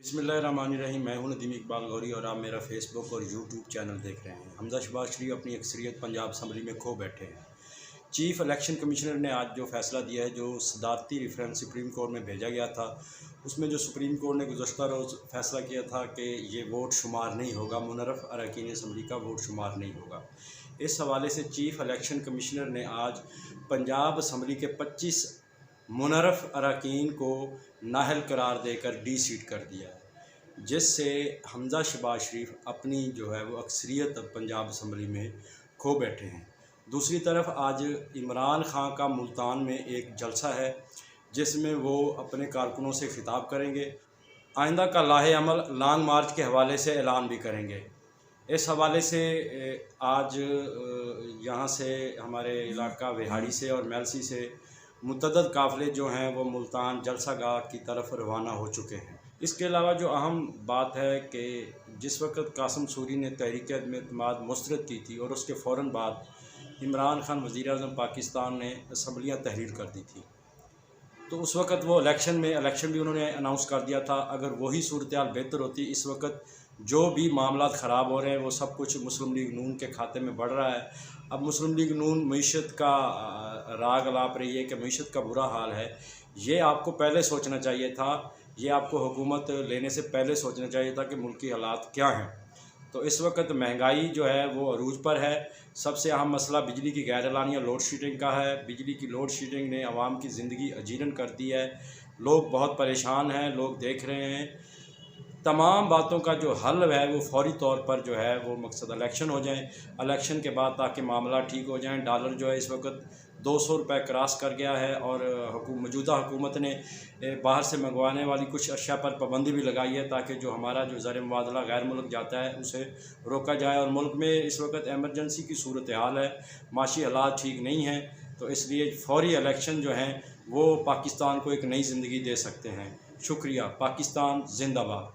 बिस्मिल्लाहिर्रहमानिर्रहीम। मैं हूं नदीम इकबाल गौरी और आप मेरा फेसबुक और यूट्यूब चैनल देख रहे हैं। हमजा शहबाज शरीफ अपनी अक्सरियत पंजाब असम्बली में खो बैठे हैं। चीफ इलेक्शन कमिश्नर ने आज जो फ़ैसला दिया है, जो सदारती रेफरेंस सुप्रीम कोर्ट में भेजा गया था, उसमें जो सुप्रीम कोर्ट ने गुज़श्ता रोज़ फ़ैसला किया था कि ये वोट शुमार नहीं होगा, मुनर्रफ अरकान असम्बली का वोट शुमार नहीं होगा। इस हवाले से चीफ इलेक्शन कमिश्नर ने आज पंजाब असम्बली के 25 मुनर्रफ अरकान को नाअहल करार देकर डी सीट कर दिया है, जिससे हमजा शहबाज शरीफ अपनी जो है वो अक्सरियत पंजाब असम्बली में खो बैठे हैं। दूसरी तरफ आज इमरान खान का मुल्तान में एक जलसा है, जिसमें वो अपने कारकुनों से खिताब करेंगे। आइंदा का लाहे अमल लॉन्ग मार्च के हवाले से ऐलान भी करेंगे। इस हवाले से आज यहाँ से हमारे इलाका विहाड़ी से और मेलसी से मुतअद्दिद काफ़िले जो हैं वो मुल्तान जलसा गाह की तरफ रवाना हो चुके हैं। इसके अलावा जो अहम बात है कि जिस वक्त कासिम सूरी ने तहरीक-ए-एतमाद मुस्तरद की थी और उसके फ़ौरन बाद इमरान खान वज़ीर-ए-आज़म पाकिस्तान ने असम्बलियाँ तहरीर कर दी थी, तो उस वक़्त वो इलेक्शन भी उन्होंने अनाउंस कर दिया था। अगर वही सूरत-ए-हाल बेहतर होती, इस वक्त जो भी मामलात ख़राब हो रहे हैं वो सब कुछ मुस्लिम लीग नून के खाते में बढ़ रहा है। अब मुस्लिम लीग नून मईशत का राग अलाप रही है कि मईशत का बुरा हाल है। ये आपको पहले सोचना चाहिए था, ये आपको हुकूमत लेने से पहले सोचना चाहिए था कि मुल्की हालात क्या हैं। तो इस वक्त महंगाई जो है वो अरूज पर है। सबसे अहम मसला बिजली की गैर एलानिया लोड शेडिंग का है। बिजली की लोड शेडिंग ने आवाम की ज़िंदगी अजीरन कर दी है। लोग बहुत परेशान हैं, लोग देख रहे हैं। तमाम बातों का जो हल है वो फौरी तौर पर जो है वो मकसद इलेक्शन हो जाएं। इलेक्शन के बाद ताकि मामला ठीक हो जाएं। डॉलर जो है इस वक्त 200 रुपये क्रॉस कर गया है और मौजूदा हुकूमत ने बाहर से मंगवाने वाली कुछ अशिया पर पाबंदी भी लगाई है, ताकि जो हमारा जो ज़र मुबादला गैर मुल्क जाता है उसे रोका जाए। और मुल्क में इस वक्त एमरजेंसी की सूरत हाल है, माशी हालात ठीक नहीं हैं, तो इसलिए फौरी इलेक्शन जो हैं वो पाकिस्तान को एक नई ज़िंदगी दे सकते हैं। शुक्रिया। पाकिस्तान जिंदाबाद।